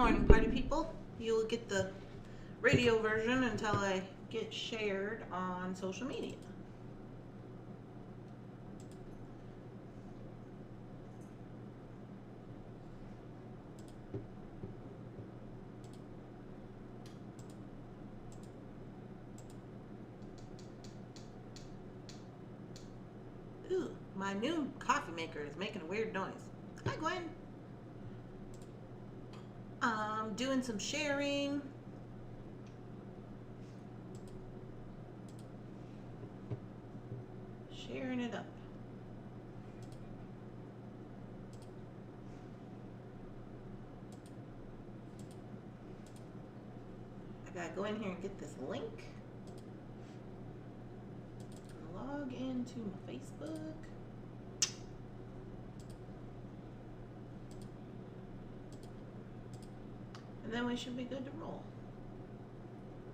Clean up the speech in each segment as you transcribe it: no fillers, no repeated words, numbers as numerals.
morning, party people. You will get the radio version until I get shared on social media. Ooh, my new coffee maker is making a weird noise. Hi, Gwen. Doing some sharing. Sharing it up. I gotta go in here and get this link. Log into my Facebook. And then we should be good to roll.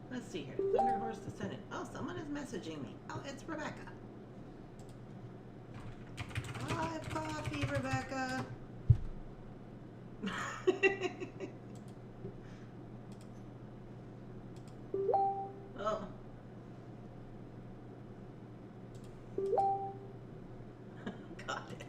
Let's see here. Thunderhorse Descendant. Oh, someone is messaging me. Oh, it's Rebecca. Live coffee, Rebecca. Oh. Got it.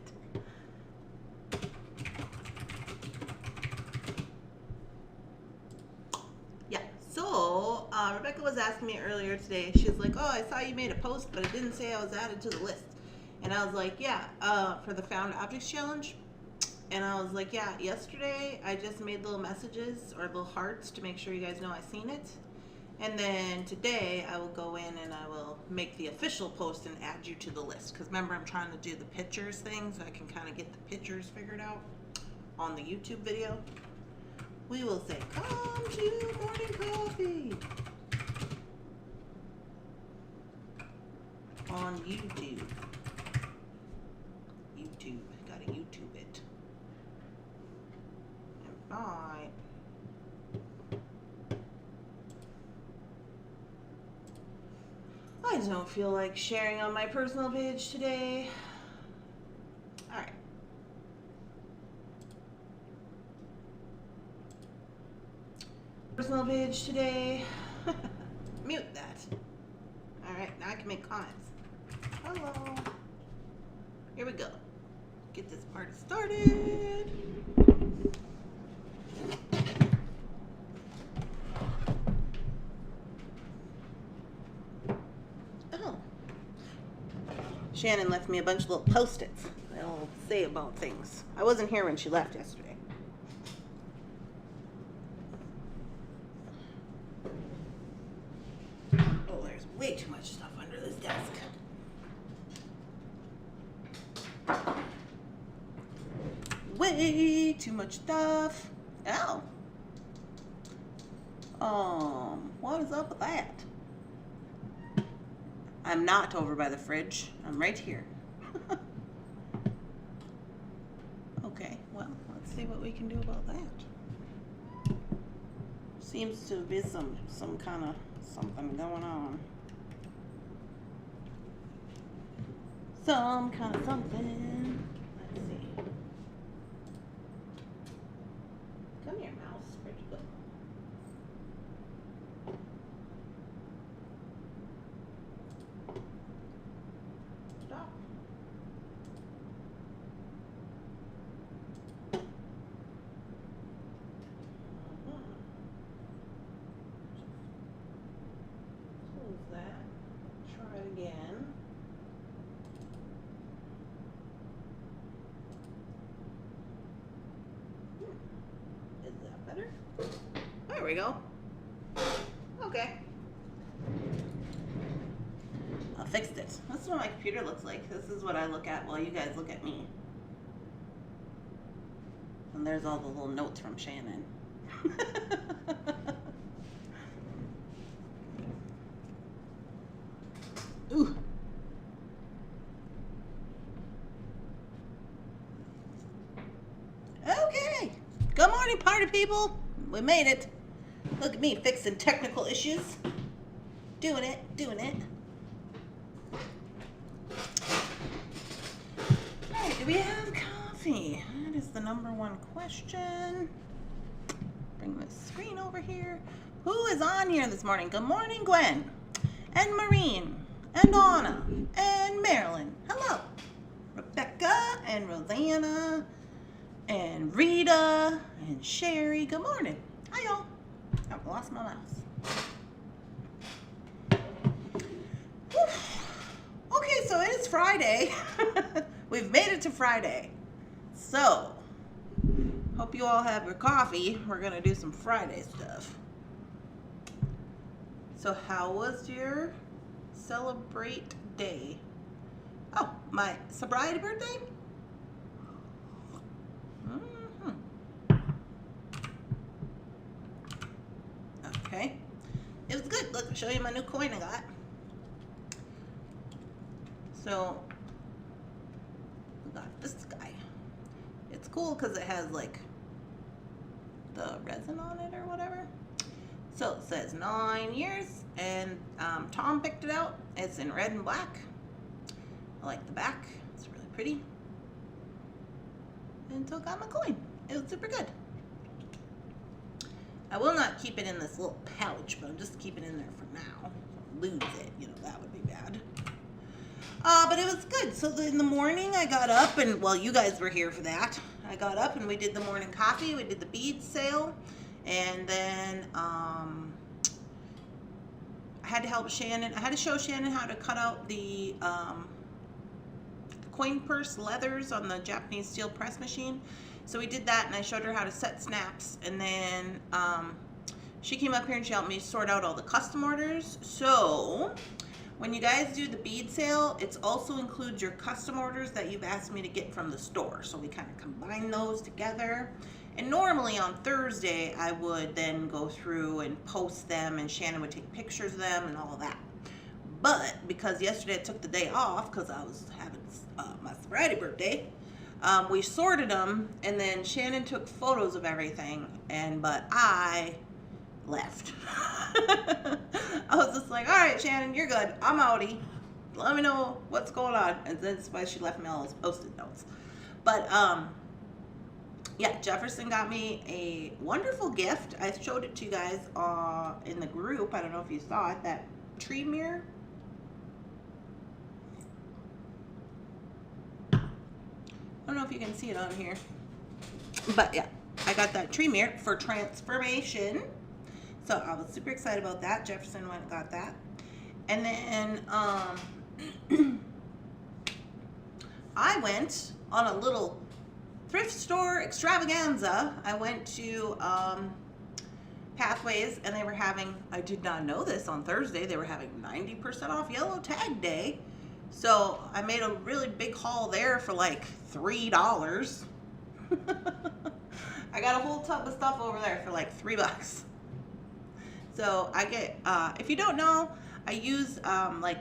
Yeah, so Rebecca was asking me earlier today. She's like, oh, I saw you made a post, but it didn't say I was added to the list. And I was like, yeah, for the Found Objects Challenge. And I was like, yeah, yesterday I just made little messages or little hearts to make sure you guys know I seen it. And then today I will go in and I will make the official post and add you to the list. Because remember, I'm trying to do the pictures thing so I can kind of get the pictures figured out on the YouTube video. We will say, come to morning coffee on YouTube. YouTube, gotta YouTube it. Alright. I don't feel like sharing on my personal page today. Alright. Personal page today. Mute that. Alright, now I can make comments. Hello. Here we go. Get this party started. Oh. Shannon left me a bunch of little post-its that'll say about things. I wasn't here when she left yesterday. Oh, there's way too much stuff under this desk. Way too much stuff. Oh. What is up with that? I'm not over by the fridge. I'm right here. Okay, well, let's see what we can do about that. Seems to be some kind of something going on. Some kind of something. Let's see. Come here, mouse. Where'd you go? Stop. Close that. Try it again. Is that better? There we go. Okay. I fixed it. This is what my computer looks like. This is what I look at while you guys look at me. And there's all the little notes from Shannon. Ooh. Okay. Good morning, party people. We made it. Look at me fixing technical issues. Doing it. Alright, do we have coffee? That is the #1 question. bring this screen over here. Who is on here this morning? Good morning, Gwen, and Maureen, and Anna, and Marilyn. Hello. Rebecca, and Rosanna, and Rita, and Sherry. Good morning. Hi, y'all. I've lost my mouse. Whew. Okay, so it is Friday. We've made it to Friday. So, hope you all have your coffee. We're going to do some Friday stuff. So, how was your celebrate day? Oh, my sobriety birthday? Okay. It was good. Look, I'll show you my new coin I got. So, we got this guy. It's cool because it has like the resin on it or whatever. So it says 9 years, and Tom picked it out. It's in red and black. I like the back. It's really pretty. And so I got my coin. It was super good. I will not keep it in this little pouch, but I'm just keeping it in there for now. Lose it, you know, that would be bad. But it was good. So in the morning I got up, and well, you guys were here for that. I got up and we did the morning coffee. We did the bead sale, and then I had to help Shannon. I had to show Shannon how to cut out the coin purse leathers on the Japanese steel press machine. So we did that, and I showed her how to set snaps, and then she came up here and she helped me sort out all the custom orders. So when you guys do the bead sale, it also includes your custom orders that you've asked me to get from the store. So we kind of combine those together. And normally on Thursday, I would then go through and post them, and Shannon would take pictures of them and all of that. But because yesterday I took the day off because I was having my sobriety birthday, we sorted them, and then Shannon took photos of everything, but I left. I was just like, all right, Shannon, you're good. I'm outie. Let me know what's going on. And that's why she left me all those Post-it notes. But, yeah, Jefferson got me a wonderful gift. I showed it to you guys in the group. I don't know if you saw it, that tree mirror. I don't know if you can see it on here, but yeah, I got that tree mirror for transformation. So I was super excited about that. Jefferson went and got that. And then I went on a little thrift store extravaganza. I went to Pathways, and they were having, I did not know this, on Thursday, they were having 90% off yellow tag day. So I made a really big haul there for like $3. I got a whole tub of stuff over there for like $3. So I get, if you don't know, I use like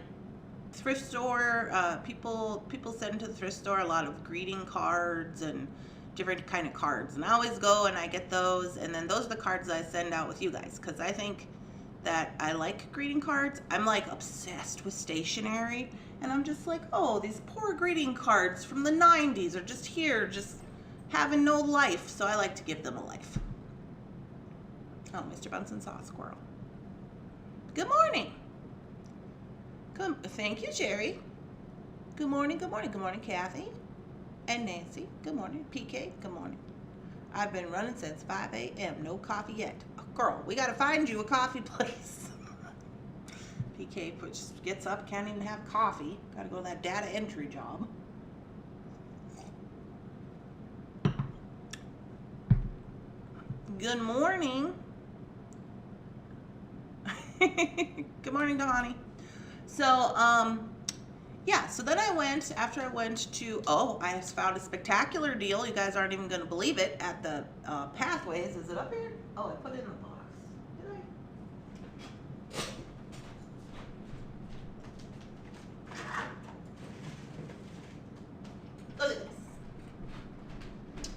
thrift store, people send to the thrift store a lot of greeting cards and different kind of cards. And I always go and I get those, and then those are the cards I send out with you guys, because I think that I like greeting cards. I'm like obsessed with stationery, and I'm just like, oh, these poor greeting cards from the 90s are just here, just having no life. So I like to give them a life. Oh, Mr. Bunsen saw a squirrel. Good morning. Thank you, Jerry. Good morning, good morning, good morning, Kathy. And Nancy, good morning. PK, good morning. I've been running since 5 a.m. No coffee yet. Oh, girl, we got to find you a coffee place. PK gets up, can't even have coffee. Got to go to that data entry job. Good morning. Good morning, Donnie. So, yeah, so then after I went to, I found a spectacular deal. You guys aren't even going to believe it, at the Pathways. Is it up here? Oh, I put it in the box. Did I? Look at this.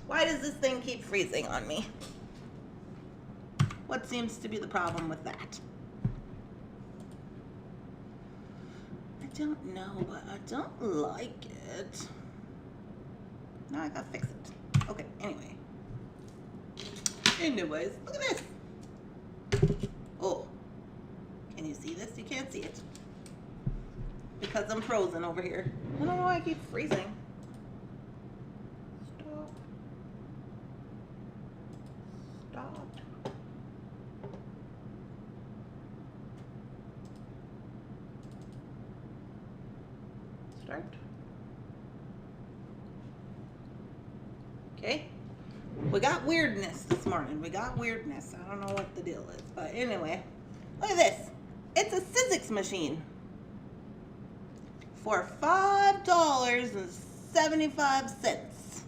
Why does this thing keep freezing on me? What seems to be the problem with that? I don't know, but I don't like it. Now I gotta fix it. Okay, anyway. Anyways, look at this. Oh, can you see this? You can't see it because I'm frozen over here. I don't know why I keep freezing. Stop. Stop. Start. Okay. We got weirdness this morning. We got weirdness. I don't know what the deal is. But anyway, look at this. It's a Sizzix machine for $5.75.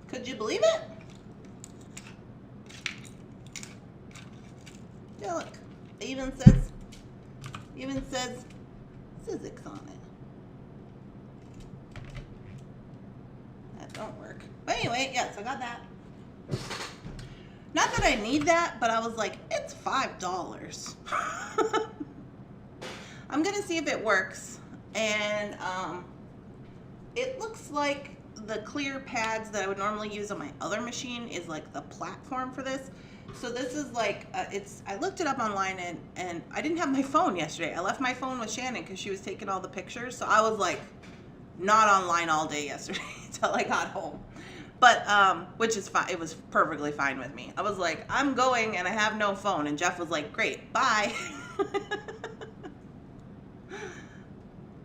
Could you believe it? Yeah, look. It even says Sizzix on it. That don't work. But anyway, yes, I got that. Not that I need that, but I was like, it's $5. I'm gonna see if it works. And it looks like the clear pads that I would normally use on my other machine is like the platform for this. So this is like, I looked it up online and I didn't have my phone yesterday. I left my phone with Shannon because she was taking all the pictures. So I was like not online all day yesterday until I got home. But, which is fine. It was perfectly fine with me. I was like, I'm going and I have no phone. And Jeff was like, great, bye.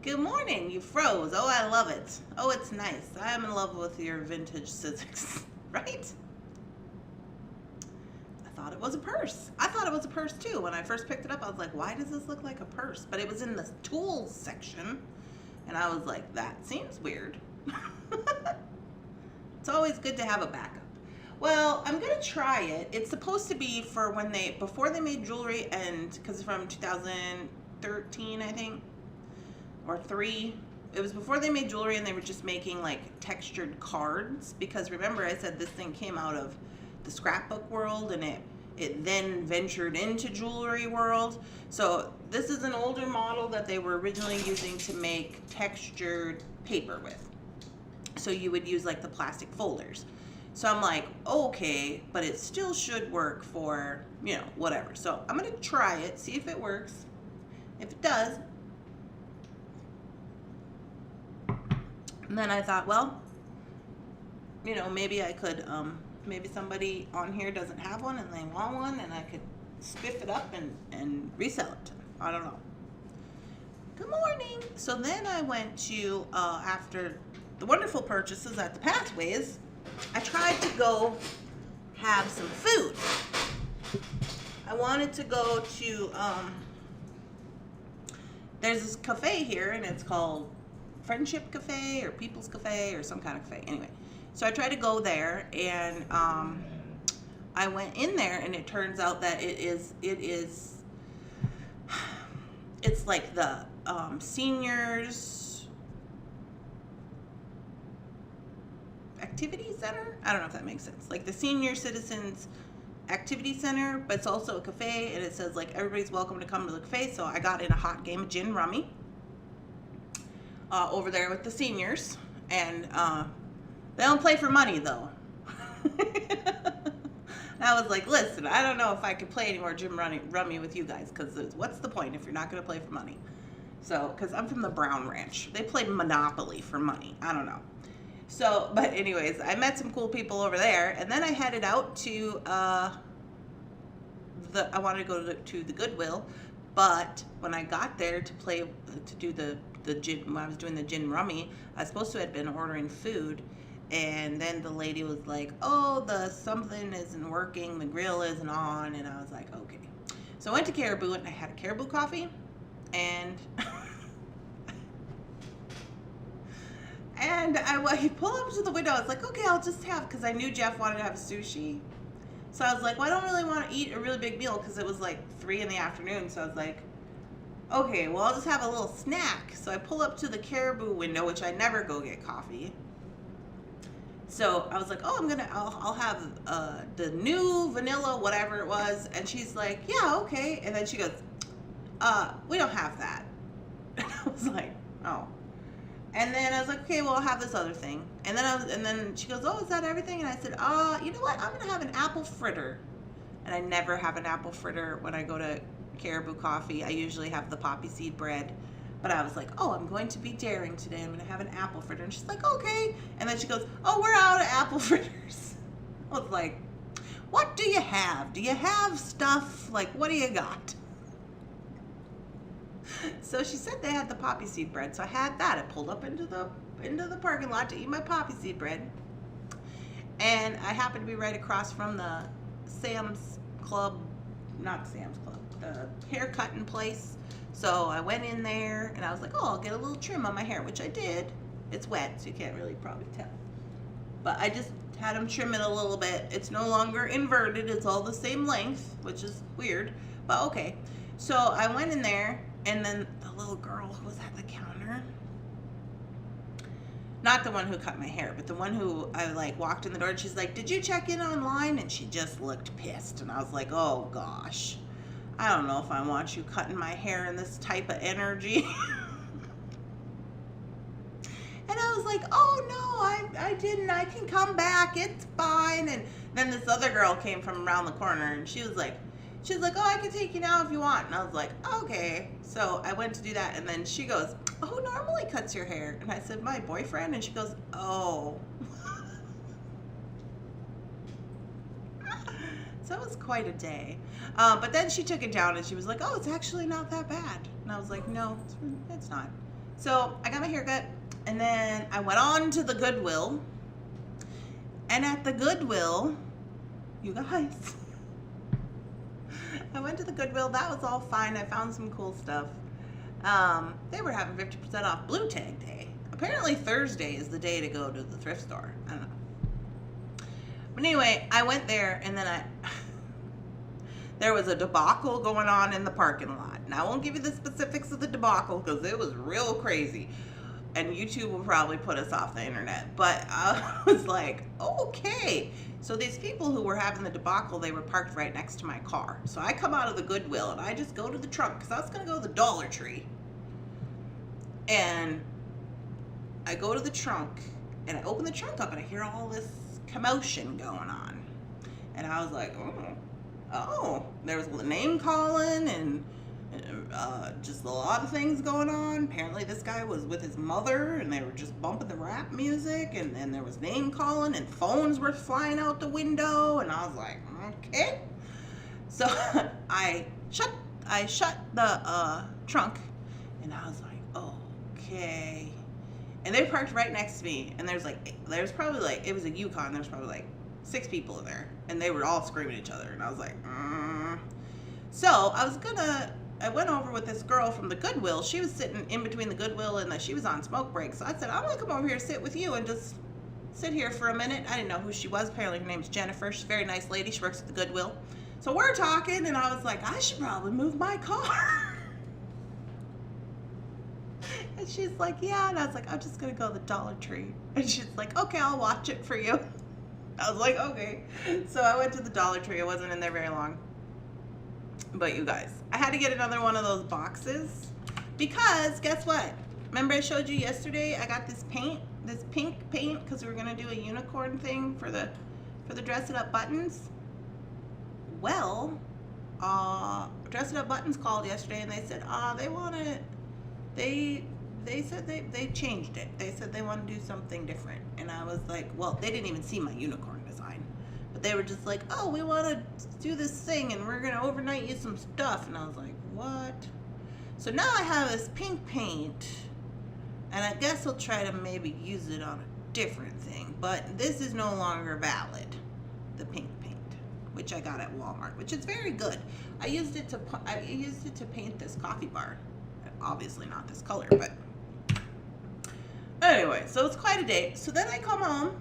Good morning. You froze. Oh, I love it. Oh, it's nice. I'm in love with your vintage Sizzix, right? I thought it was a purse. I thought it was a purse too. When I first picked it up, I was like, why does this look like a purse? But it was in the tools section. And I was like, that seems weird. It's always good to have a backup. Well, I'm gonna try it. It's supposed to be for when before they made jewelry, and because it's from 2013, I think, or 3. It was before they made jewelry and they were just making like textured cards. Because remember I said this thing came out of the scrapbook world and it then ventured into jewelry world. So this is an older model that they were originally using to make textured paper with. So you would use like the plastic folders. So I'm like, okay, but it still should work for, you know, whatever. So I'm gonna try it, see if it works. If it does, and then I thought, well, you know, maybe I could, maybe somebody on here doesn't have one and they want one, and I could spiff it up and resell it. I don't know. Good morning. So then I went to, after the wonderful purchases at the Pathways, I tried to go have some food. I wanted to go to, there's this cafe here and it's called Friendship Cafe or People's Cafe or some kind of cafe. Anyway, so I tried to go there and I went in there and it turns out that it's like the seniors activity center. I don't know if that makes sense. Like the senior citizens activity center, but it's also a cafe, and it says like everybody's welcome to come to the cafe. So I got in a hot game of gin rummy over there with the seniors, and they don't play for money though. And I was like, listen, I don't know if I could play any more gin rummy with you guys, because what's the point if you're not going to play for money? So, because I'm from the Brown Ranch, they play Monopoly for money. I don't know. So, but anyways, I met some cool people over there, and then I headed out to I wanted to go to the Goodwill, but when I got there to do the gin, when I was doing the gin rummy, I was supposed to have been ordering food, and then the lady was like, oh, the something isn't working, the grill isn't on, and I was like, okay. So I went to Caribou and I had a Caribou coffee, and and I pull up to the window. I was like, okay, I'll just have, because I knew Jeff wanted to have sushi. So I was like, well, I don't really want to eat a really big meal because it was like 3 in the afternoon. So I was like, okay, well, I'll just have a little snack. So I pull up to the Caribou window, which I never go get coffee. So I was like, oh, I'll have the new vanilla, whatever it was. And she's like, yeah, okay. And then she goes, we don't have that. And I was like, oh. And then I was like, okay, well, I'll have this other thing. And then she goes, oh, is that everything? And I said, you know what? I'm gonna have an apple fritter. And I never have an apple fritter when I go to Caribou Coffee. I usually have the poppy seed bread. But I was like, oh, I'm going to be daring today. I'm gonna have an apple fritter. And she's like, okay. And then she goes, oh, we're out of apple fritters. I was like, what do you have? Do you have stuff? Like, what do you got? So she said they had the poppy seed bread, so I had that. I pulled up into the parking lot to eat my poppy seed bread, and I happened to be right across from the Sam's Club, not Sam's Club, the hair cutting place. So I went in there, and I was like, oh, I'll get a little trim on my hair, which I did. It's wet, so you can't really probably tell. But I just had them trim it a little bit. It's no longer inverted. It's all the same length, which is weird, but okay. So I went in there, and then the little girl who was at the counter, not the one who cut my hair, but the one who I like walked in the door, and she's like, did you check in online? And she just looked pissed. And I was like, oh gosh, I don't know if I want you cutting my hair in this type of energy. And I was like, oh no, I didn't. I can come back. It's fine. And then this other girl came from around the corner, and she was like, oh, I can take you now if you want. And I was like, okay. So I went to do that, and then she goes, oh, who normally cuts your hair? And I said, my boyfriend. And she goes, oh. So it was quite a day. But then she took it down, and she was like, oh, it's actually not that bad. And I was like, no, it's not. So I got my hair cut, and then I went on to the Goodwill. And at the Goodwill, you guys, I went to the Goodwill. That was all fine. I found some cool stuff. They were having 50% off Blue Tag Day. Apparently Thursday is the day to go to the thrift store. I don't know. But anyway, I went there, and then there was a debacle going on in the parking lot. And I won't give you the specifics of the debacle because it was real crazy. And YouTube will probably put us off the internet. But I was like, okay. So these people who were having the debacle, they were parked right next to my car. So I come out of the Goodwill, and I just go to the trunk because I was going to go to the Dollar Tree. And I go to the trunk, and I open the trunk up, and I hear all this commotion going on. And I was like, oh, there was name calling and just a lot of things going on. Apparently this guy was with his mother, and they were just bumping the rap music, and then there was name calling, and phones were flying out the window, and I was like, okay. So I shut the trunk, and I was like, okay. And they parked right next to me, and there's probably like, it was a Yukon, there was probably like 6 people in there, and they were all screaming at each other, and I was like, So I went over with this girl from the Goodwill. She was sitting in between the Goodwill and she was on smoke break. So I said, I'm gonna come over here and sit with you and just sit here for a minute. I didn't know who she was. Apparently her name's Jennifer. She's a very nice lady. She works at the Goodwill. So we're talking, and I was like, I should probably move my car. And she's like, yeah. And I was like, I'm just gonna go to the Dollar Tree. And she's like, okay, I'll watch it for you. I was like, okay. So I went to the Dollar Tree. I wasn't in there very long. But you guys, I had to get another one of those boxes because guess what? Remember I showed you yesterday I got this pink paint because we were going to do a unicorn thing for the Dress It Up Buttons. Well, Dress It Up Buttons called yesterday, and they said, they want it. They said they changed it. They said they want to do something different. And I was like, well, they didn't even see my unicorn design. But they were just like, oh, we want to do this thing, and we're going to overnight you some stuff. And I was like, what? So now I have this pink paint, and I guess I'll try to maybe use it on a different thing. But this is no longer valid, the pink paint, which I got at Walmart, which is very good. I used it to paint this coffee bar. Obviously not this color, but anyway, so it's quite a day. So then I come home.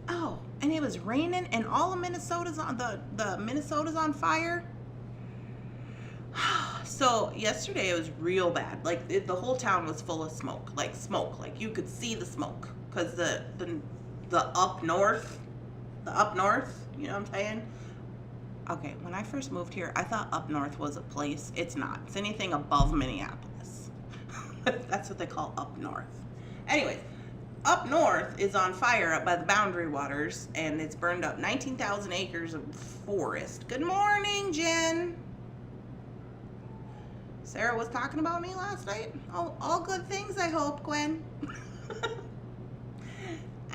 Oh, and it was raining, and all of Minnesota's on the Minnesota's on fire. So yesterday it was real bad. Like the whole town was full of smoke. Like you could see the smoke because the up north, you know what I'm saying? Okay, when I first moved here, I thought up north was a place. It's not. It's anything above Minneapolis. That's what they call up north. Anyways, up north is on fire up by the Boundary Waters, and it's burned up 19,000 acres of forest. Good morning, Jen. Sarah was talking about me last night. Oh, all good things, I hope, Gwen.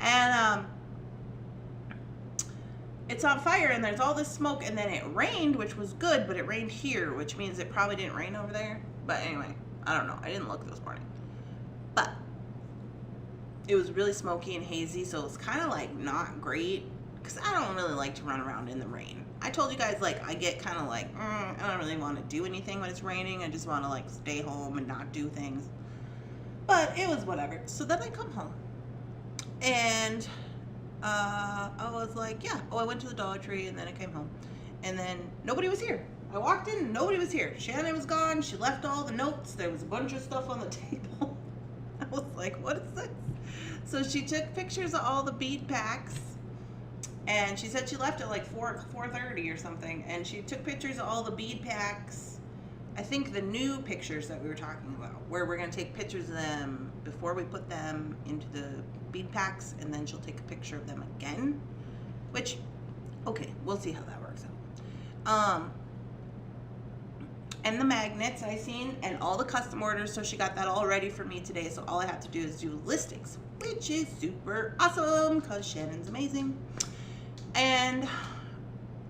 And it's on fire, and there's all this smoke, and then it rained, which was good, but it rained here, which means it probably didn't rain over there. But anyway, I don't know. I didn't look this morning. But it was really smoky and hazy, so it's kind of like not great, because I don't really like to run around in the rain. I told you guys, like, I get kind of like, I don't really want to do anything when it's raining. I just want to, like, stay home and not do things. But it was whatever. So then I come home, and I was like, yeah. Oh, I went to the Dollar Tree, and then I came home, and then nobody was here. I walked in, nobody was here. Shannon was gone. She left all the notes. There was a bunch of stuff on the table. I was like, what is this? So she took pictures of all the bead packs, and she said she left at like 4:30 or something, and she took pictures of all the bead packs. I think the new pictures that we were talking about, where we're going to take pictures of them before we put them into the bead packs, and then she'll take a picture of them again, which, okay, we'll see how that works out. And the magnets I seen, and all the custom orders, so she got that all ready for me today, so all I have to do is do listings, which is super awesome, because Shannon's amazing. And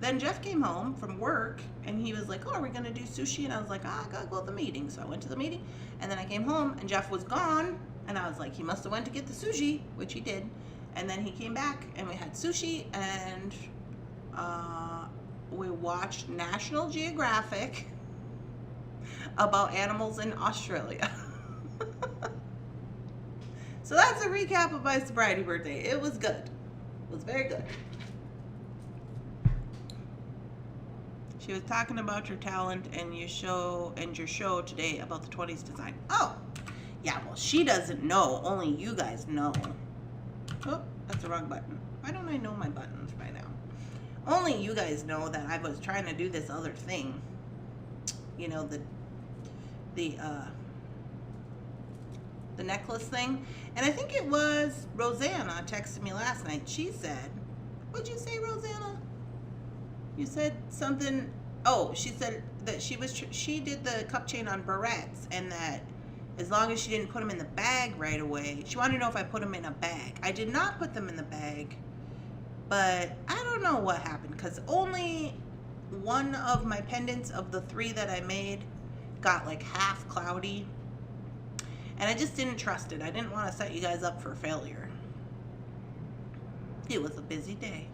then Jeff came home from work, and he was like, oh, are we going to do sushi? And I was like, I gotta go to the meeting. So I went to the meeting, and then I came home, and Jeff was gone, and I was like, he must have went to get the sushi, which he did. And then he came back, and we had sushi, and we watched National Geographic about animals in Australia. So that's a recap of my sobriety birthday. It was good. It was very good. She was talking about your talent and your show today about the 20s design. Oh, yeah, well, she doesn't know. Only you guys know. Oh, that's the wrong button. Why don't I know my buttons by now? Only you guys know that I was trying to do this other thing. You know, the necklace thing. And I think it was Rosanna texted me last night. She said, what'd you say, Rosanna? You said something. Oh, she said that she did the cup chain on barrettes, and that as long as she didn't put them in the bag right away, she wanted to know if I put them in a bag. I did not put them in the bag, but I don't know what happened, because only one of my pendants of the 3 that I made got like half cloudy, and I just didn't trust it. I didn't want to set you guys up for failure. It was a busy day.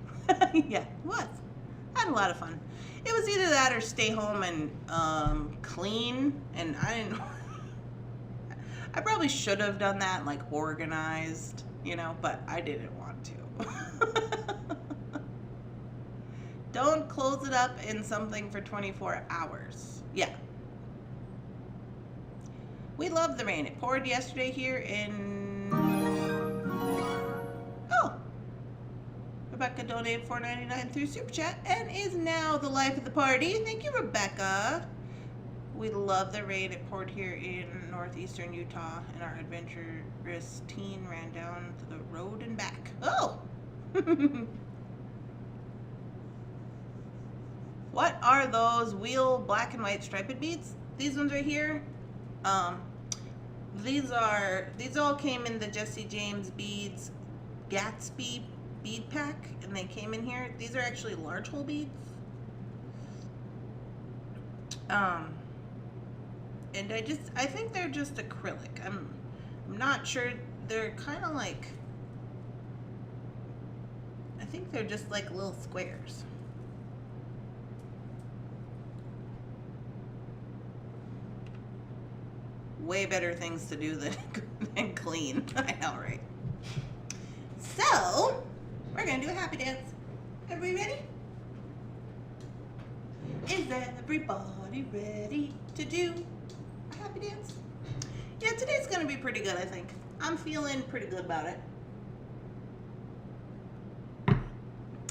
Yeah, it was. I had a lot of fun. It was either that or stay home and clean, and I didn't. I probably should have done that, like organized, you know, but I didn't want to. Don't close it up in something for 24 hours. Yeah. We love the rain. It poured yesterday here in... Oh. Rebecca donated $4.99 through Super Chat and is now the life of the party. Thank you, Rebecca. We love the rain. It poured here in northeastern Utah, and our adventurous teen ran down to the road and back. Oh! What are those wheel black and white striped beads? These ones right here. These all came in the Jesse James Beads Gatsby bead pack, and they came in here. These are actually large hole beads. And I think they're just acrylic. I'm not sure. They're kind of like, I think they're just like little squares. Way better things to do than clean. I know, right? So, we're going to do a happy dance. Everybody ready? Is everybody ready to do a happy dance? Yeah, today's going to be pretty good, I think. I'm feeling pretty good about it.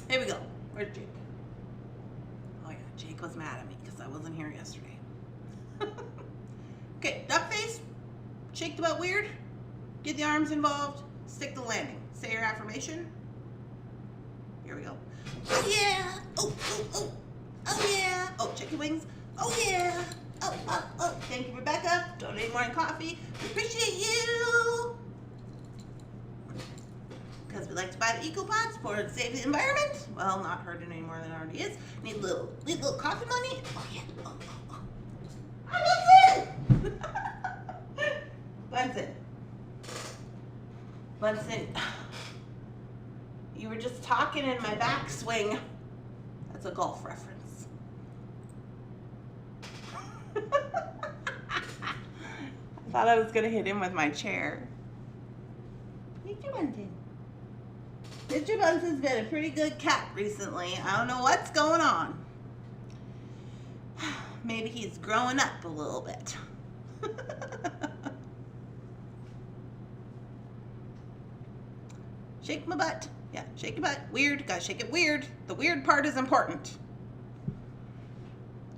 Here we go. Where's Jake? Oh yeah, Jake was mad at me because I wasn't here yesterday. Okay, duck face, Shake the butt weird. Get the arms involved. Stick the landing. Say your affirmation. Here we go. Oh yeah. Oh, oh, oh. Oh yeah. Oh, check your wings. Oh yeah. Oh, oh, oh. Thank you, Rebecca. Donate more coffee. We appreciate you. Because we like to buy the EcoPods for save the environment. Well, not hurting any more than it already is. Need a little coffee money. Oh yeah. Oh, oh, oh. Bunsen! Bunsen. Bunsen. You were just talking in my backswing. That's a golf reference. I thought I was gonna hit him with my chair. Mr. Bunsen. Mr. Bunsen's been a pretty good cat recently. I don't know what's going on. Maybe he's growing up a little bit. Shake my butt. Yeah, shake your butt. Weird. Gotta shake it weird. The weird part is important.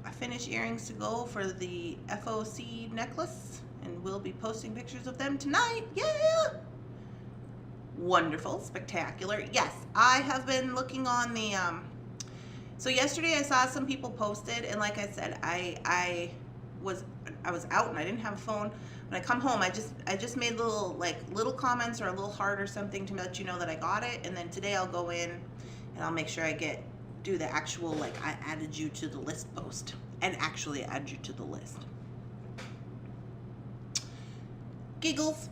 I finished earrings to go for the FOC necklace, and we'll be posting pictures of them tonight. Yeah! Wonderful. Spectacular. Yes, I have been looking on the, so yesterday I saw some people posted, and like I said, I was out and I didn't have a phone. When I come home, I just made little comments or a little heart or something to let you know that I got it. And then today I'll go in and I'll make sure I do the actual, like, I added you to the list post and actually add you to the list. Giggles.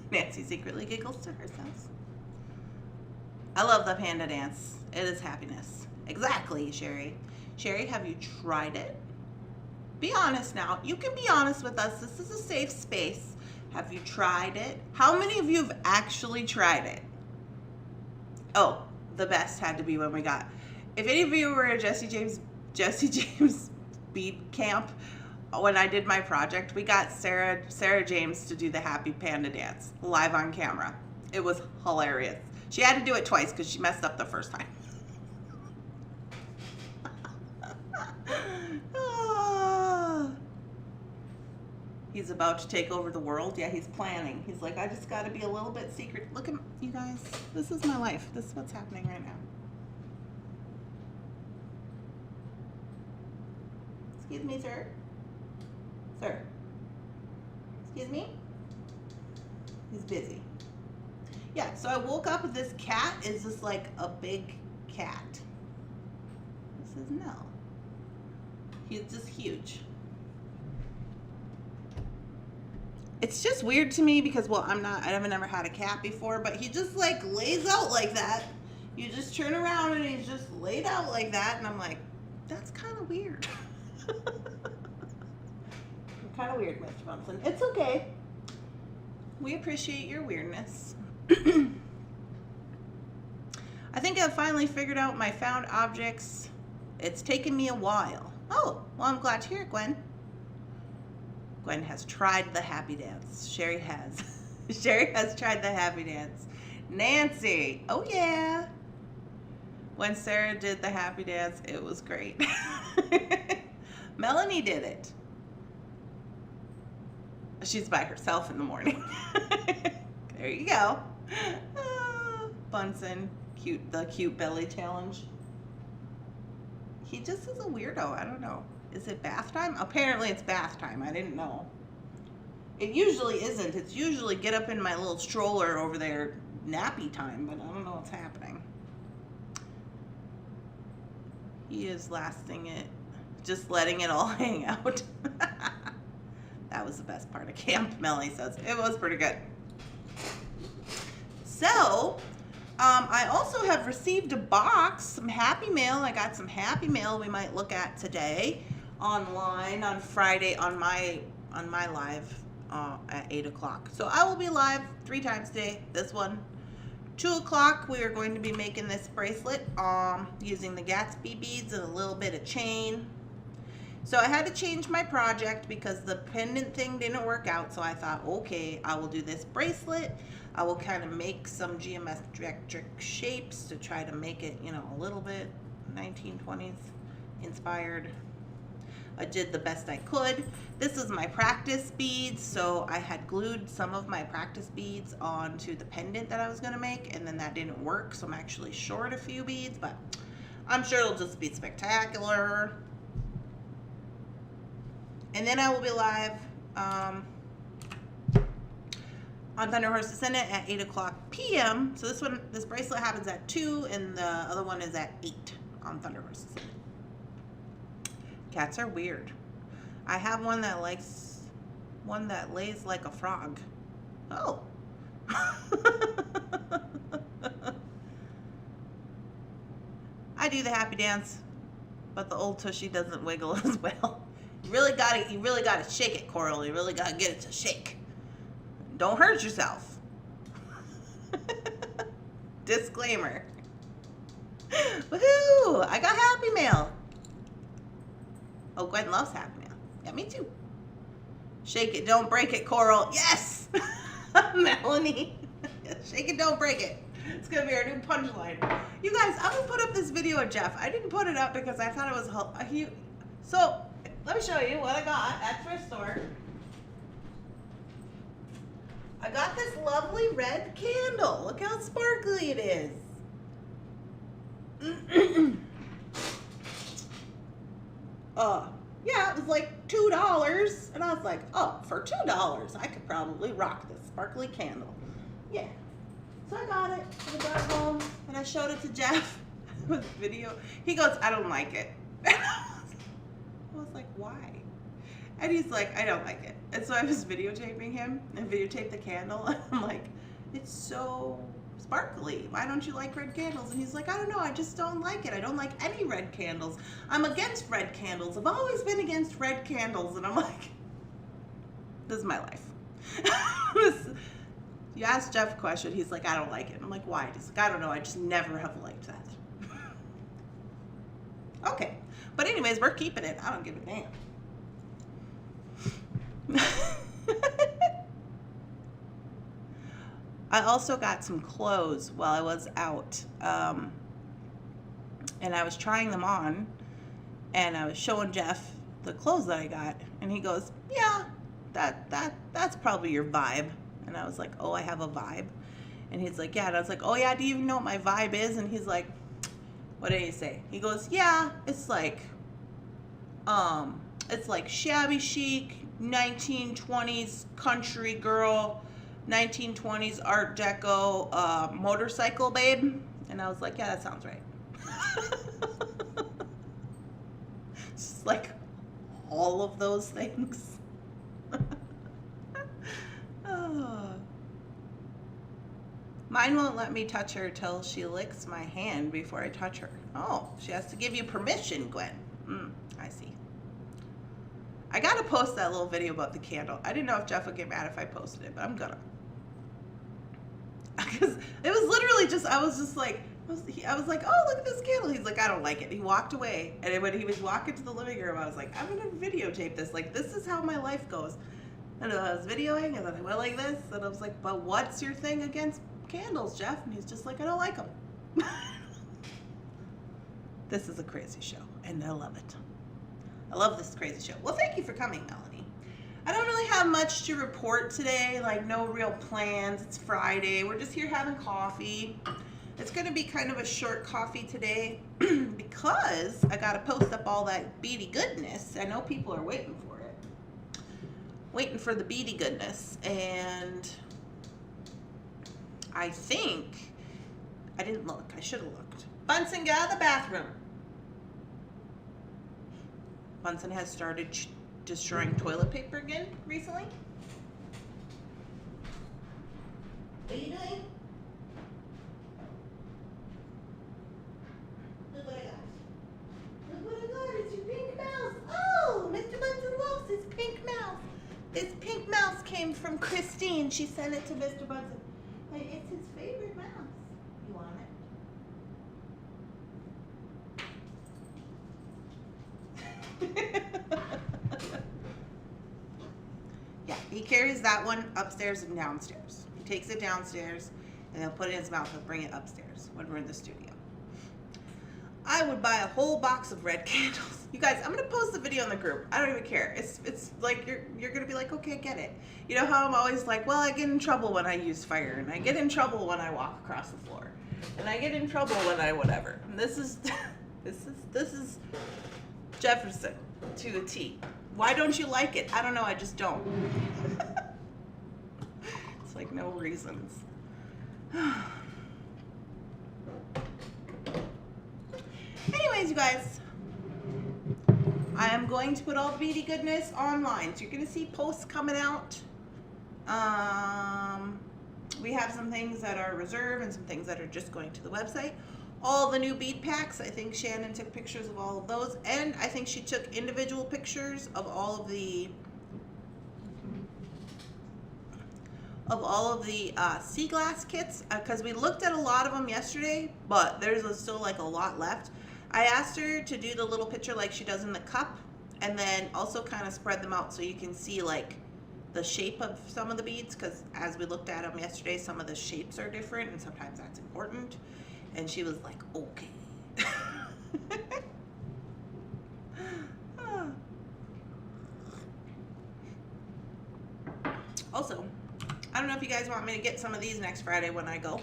Nancy secretly giggles to herself. I love the panda dance. It is happiness. Exactly, Sherry. Sherry, have you tried it? Be honest now. You can be honest with us. This is a safe space. Have you tried it? How many of you have actually tried it? Oh, the best had to be when we got. If any of you were at Jesse James bead camp, when I did my project, we got Sarah James to do the happy panda dance live on camera. It was hilarious. She had to do it twice because she messed up the first time. He's about to take over the world. Yeah, he's planning. He's like, I just got to be a little bit secret. Look at you guys. This is my life. This is what's happening right now. Excuse me, sir. Sir. Excuse me? He's busy. Yeah, so I woke up with this cat. Is this like a big cat? This is Nell. He's just huge. It's just weird to me because, well, I've never had a cat before, but he just like lays out like that. You just turn around and he's just laid out like that, and I'm like, that's kind of weird. Kind of weird, Mr. Bunsen. It's okay. We appreciate your weirdness. I think I've finally figured out my found objects. It's taken me a while. Oh, well, I'm glad to hear it, Gwen. Gwen has tried the happy dance. Sherry has. Sherry has tried the happy dance. Nancy, oh yeah. When Sarah did the happy dance, it was great. Melanie did it. She's by herself in the morning. There you go. Bunsen, the cute belly challenge. He just is a weirdo. I don't know. Is it bath time? Apparently it's bath time. I didn't know. It usually isn't. It's usually get up in my little stroller over there, nappy time, but I don't know what's happening. He is lasting it, just letting it all hang out. That was the best part of camp, Melanie says. It was pretty good. So, I also have received a box, some happy mail. I got some happy mail we might look at today online on Friday on my live at 8 o'clock. So I will be live 3 times today. This one, 2 o'clock, we are going to be making this bracelet using the Gatsby beads and a little bit of chain. So I had to change my project because the pendant thing didn't work out. So I thought, okay, I will do this bracelet. I will kind of make some geometric shapes to try to make it, you know, a little bit 1920s inspired. I did the best I could. This is my practice beads, so I had glued some of my practice beads onto the pendant that I was gonna make, and then that didn't work, so I'm actually short a few beads, but I'm sure it'll just be spectacular. And then I will be live on Thunderhorse Descendant at 8 p.m. So this bracelet happens at 2, and the other one is at 8 on Thunderhorse Descendant. Cats are weird. I have one that lays like a frog. Oh. I do the happy dance, but the old tushy doesn't wiggle as well. You really gotta shake it, Coral. You really gotta get it to shake. Don't hurt yourself. Disclaimer. Woohoo! I got Happy Mail. Oh, Gwen loves Happy Mail. Yeah, me too. Shake it, don't break it, Coral. Yes! Melanie. Shake it, don't break it. It's gonna be our new punchline. You guys, I'm gonna put up this video of Jeff. I didn't put it up because I thought it was so let me show you what I got at thrift store. I got this lovely red candle. Look how sparkly it is. Yeah, it was like $2, and I was like, oh, for $2, I could probably rock this sparkly candle. Yeah. So I got it, I got it home, and I showed it to Jeff with video. He goes, I don't like it. I was like, why? And he's like, I don't like it. And so I was videotaping him and videotaped the candle. And I'm like, it's so sparkly. Why don't you like red candles? And he's like, I don't know. I just don't like it. I don't like any red candles. I'm against red candles. I've always been against red candles. And I'm like, this is my life. You ask Jeff a question. He's like, I don't like it. I'm like, why? He's like, I don't know. I just never have liked that. Okay. But anyways, we're keeping it. I don't give a damn. I also got some clothes while I was out, and I was trying them on, and I was showing Jeff the clothes that I got, and he goes, yeah, that's probably your vibe. And I was like, oh, I have a vibe. And he's like, yeah. And I was like, oh yeah, do you even know what my vibe is? And he's like, what did he say? He goes, yeah, it's like shabby chic, 1920s country girl, 1920s art deco, motorcycle babe. And I was like, yeah, that sounds right. It's like all of those things. Oh. Mine won't let me touch her till she licks my hand before I touch her. Oh, she has to give you permission, Gwen. I see. I gotta post that little video about the candle. I didn't know if Jeff would get mad if I posted it, but I'm gonna. Because it was literally just, I was like, oh, look at this candle. He's like, I don't like it. He walked away, and when he was walking to the living room, I was like, I'm gonna videotape this. Like, this is how my life goes. And I was videoing, and then I went like this, and I was like, but what's your thing against candles, Jeff? And he's just like, I don't like them. This is a crazy show, and I love it. I love this crazy show. Well, thank you for coming, Melanie. I don't really have much to report today, like no real plans. It's Friday. We're just here having coffee. It's going to be kind of a short coffee today because I got to post up all that beady goodness. I know people are waiting for it. Waiting for the beady goodness. And I think, I didn't look. I should have looked. Bunsen, get out of the bathroom. Bunsen has started destroying toilet paper again recently. What are you doing? Look what I got. Look what I got. It's your pink mouse. Oh, Mr. Bunsen loves his pink mouse. This pink mouse came from Christine. She sent it to Mr. Bunsen. Hey, it's his favorite mouse. You want it? Yeah, he carries that one upstairs and downstairs. He takes it downstairs and he'll put it in his mouth and bring it upstairs when we're in the studio. I would buy a whole box of red candles. You guys, I'm gonna post the video in the group. I don't even care. It's like you're gonna be like, okay, I get it. You know how I'm always like, well, I get in trouble when I use fire, and I get in trouble when I walk across the floor, and I get in trouble when I whatever. And this is this is Jefferson to a T. Why don't you like it? I don't know. I just don't. It's like no reasons. Anyways, you guys, I am going to put all the beady goodness online. So you're going to see posts coming out. We have some things that are reserved and some things that are just going to the website. All the new bead packs, I think Shannon took pictures of all of those. And I think she took individual pictures of all of the sea glass kits, because we looked at a lot of them yesterday, but there's still like a lot left. I asked her to do the little picture like she does in the cup, and then also kind of spread them out so you can see like the shape of some of the beads, because as we looked at them yesterday, some of the shapes are different and sometimes that's important. And she was like, okay. Also, I don't know if you guys want me to get some of these next Friday when I go.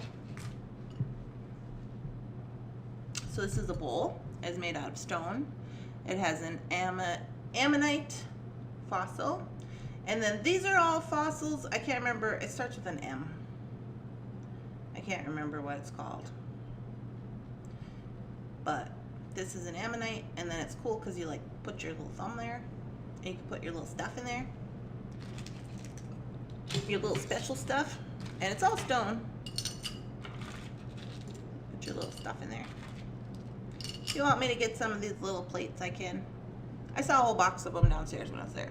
So this is a bowl. It's made out of stone. It has an ammonite fossil. And then these are all fossils. I can't remember. It starts with an M. I can't remember what it's called. But this is an ammonite. And then it's cool because you like put your little thumb there. And you can put your little stuff in there. Your little special stuff. And it's all stone. Put your little stuff in there. If you want me to get some of these little plates, I can. I saw a whole box of them downstairs when I was there.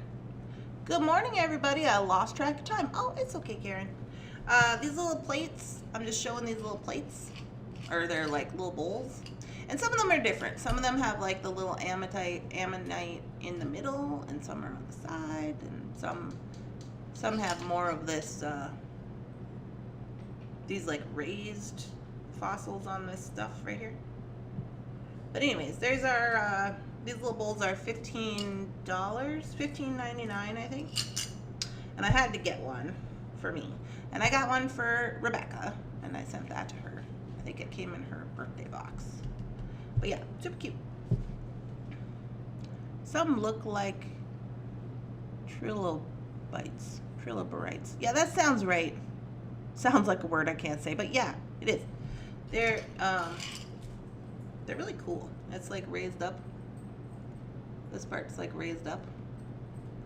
Good morning, everybody. I lost track of time. Oh, it's okay, Karen. These little plates, I'm just showing these little plates. Or they're like little bowls. And some of them are different. Some of them have like the little ammonite in the middle, and some are on the side, and some have more of this, these like raised fossils on this stuff right here. But anyways, there's our, these little bowls are $15, $15.99 I think. And I had to get one for me. And I got one for Rebecca, and I sent that to her. I think it came in her birthday box. But yeah, super cute. Some look like trilobites. Yeah, that sounds right. Sounds like a word I can't say, but yeah, it is. They're really cool. It's like raised up. This part's like raised up.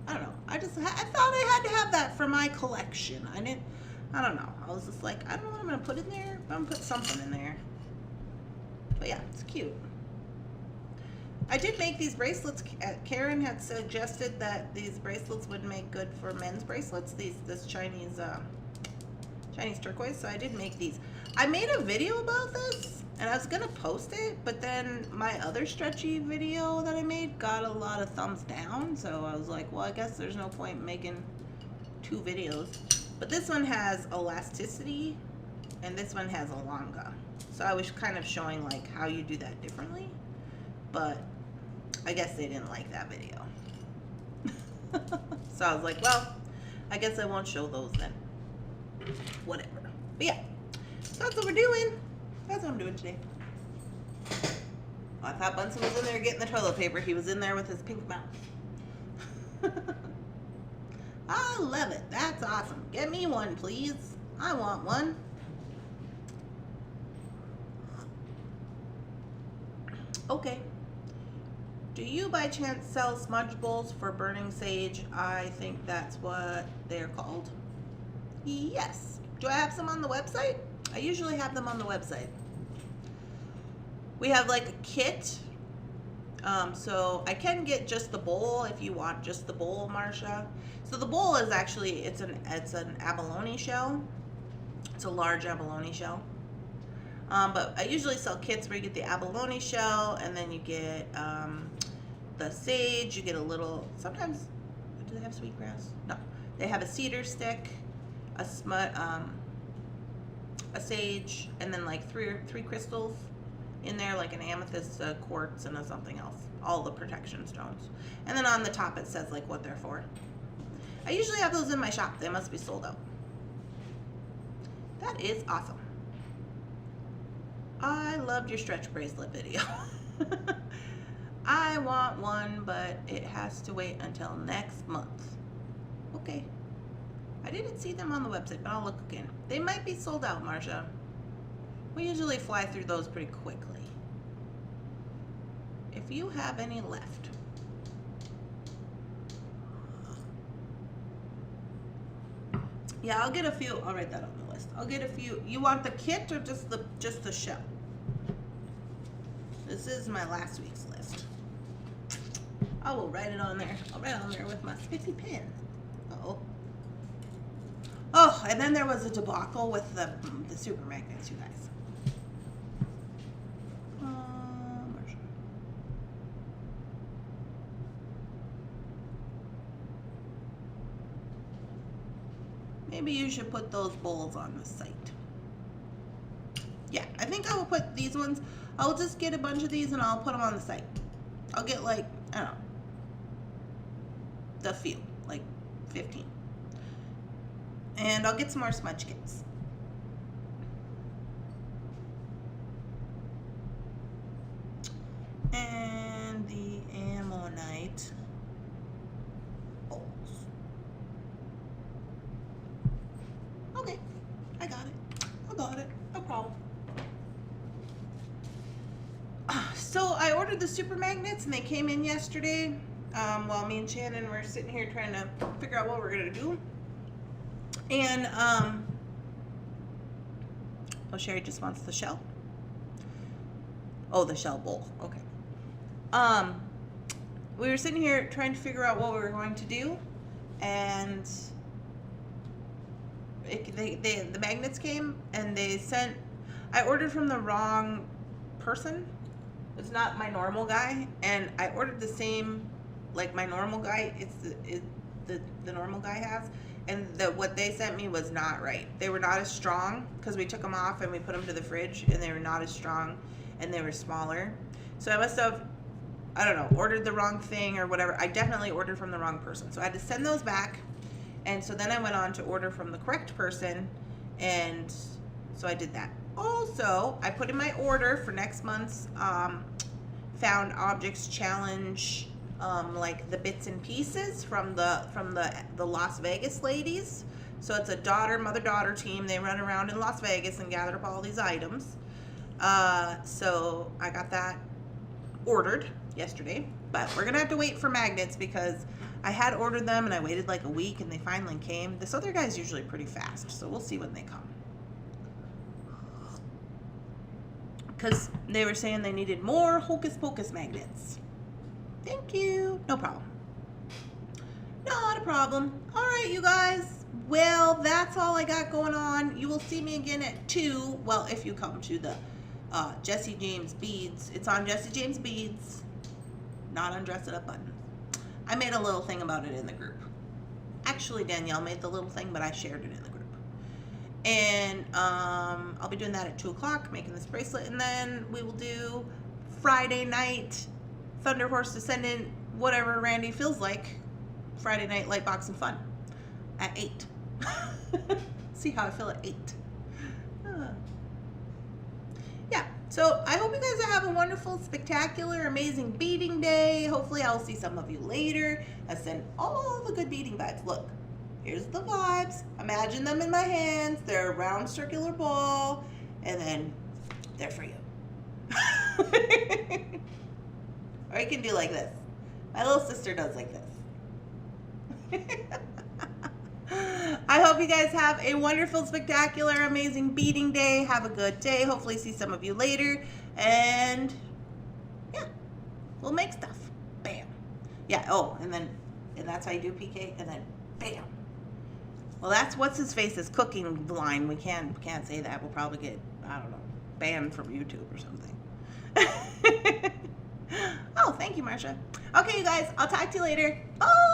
I don't know. I thought I had to have that for my collection. I don't know. I was just like, I don't know what I'm gonna put in there, but I'm gonna put something in there. But yeah, it's cute. I did make these bracelets. Karen had suggested that these bracelets would make good for men's bracelets. This Chinese turquoise. So I did make these. I made a video about this, and I was gonna post it, but then my other stretchy video that I made got a lot of thumbs down. So I was like, well, I guess there's no point making 2 videos. But this one has elasticity, and this one has Alanga. So I was kind of showing like how you do that differently, but I guess they didn't like that video. So I was like, well, I guess I won't show those then. Whatever. But yeah, so that's what we're doing. That's what I'm doing today. Oh, I thought Bunsen was in there getting the toilet paper. He was in there with his pink mouth. I love it. That's awesome. Get me one, please. I want one. Okay. Do you by chance sell smudge bowls for burning sage? I think that's what they're called. Yes. Do I have some on the website? I usually have them on the website. We have like a kit. So I can get just the bowl if you want just the bowl, Marsha. So the bowl is actually, it's an abalone shell. It's a large abalone shell. But I usually sell kits where you get the abalone shell, and then you get the sage. You get a little, sometimes, do they have sweetgrass? No. They have a cedar stick, a sage, and then like three crystals in there, like an amethyst, quartz, and a something else. All the protection stones. And then on the top it says like what they're for. I usually have those in my shop. They must be sold out. That is awesome. I loved your stretch bracelet video. I want one, but it has to wait until next month. Okay. I didn't see them on the website, but I'll look again. They might be sold out, Marsha. We usually fly through those pretty quickly. If you have any left. Yeah, I'll get a few. I'll write that on the list. I'll get a few. You want the kit or just the shell? This is my last week's list. I will write it on there. I'll write it on there with my spiffy pen. Uh-oh. Oh, and then there was a debacle with the super magnets, you guys. Maybe you should put those bowls on the site. Yeah, I think I will put these ones. I'll just get a bunch of these and I'll put them on the site. I'll get like, I don't know, the few, like 15. And I'll get some more smudge kits. And the ammonite bowls. Okay, I got it. I got it. No problem. So I ordered the super magnets and they came in yesterday while me and Shannon were sitting here trying to figure out what we're going to do. And, oh, Sherry just wants the shell. Oh, the shell bowl. Okay. We were sitting here trying to figure out what we were going to do, and the magnets came, and they sent, I ordered from the wrong person. It's not my normal guy, and I ordered the same, like my normal guy, the normal guy has. And what they sent me was not right. They were not as strong because we took them off and we put them to the fridge, and they were not as strong and they were smaller. So I must have, I don't know, ordered the wrong thing or whatever. I definitely ordered from the wrong person. So I had to send those back. And so then I went on to order from the correct person, and so I did that. Also, I put in my order for next month's Found Objects Challenge, like the bits and pieces from the Las Vegas ladies. So it's a mother-daughter team. They run around in Las Vegas and gather up all these items. So I got that ordered yesterday, but we're gonna have to wait for magnets because I had ordered them and I waited like a week and they finally came. This other guy's usually pretty fast, so we'll see when they come. Because they were saying they needed more Hocus Pocus magnets. Thank you. No problem. Not a problem. All right, you guys. Well, that's all I got going on. You will see me again at 2. Well, if you come to the Jesse James Beads. It's on Jesse James Beads, not on Dress It Up Buttons. I made a little thing about it in the group. Actually, Danielle made the little thing, but I shared it in the group. And I'll be doing that at 2 o'clock, making this bracelet. And then we will do Friday night Thunderhorse Descendant, whatever Randy feels like. Friday night light box and fun at 8. See how I feel at 8. Yeah, so I hope you guys have a wonderful, spectacular, amazing beading day. Hopefully I'll see some of you later. I send all the good beading vibes. Look, here's the vibes. Imagine them in my hands. They're a round circular ball, and then they're for you. Or you can do like this. My little sister does like this. I hope you guys have a wonderful, spectacular, amazing beading day. Have a good day. Hopefully see some of you later. And yeah, we'll make stuff. Bam. Yeah, oh, and that's how you do PK, and then bam. Well, that's what's his face's cooking line. We can't say that. We'll probably get, I don't know, banned from YouTube or something. Oh, thank you, Marsha. Okay, you guys, I'll talk to you later. Bye.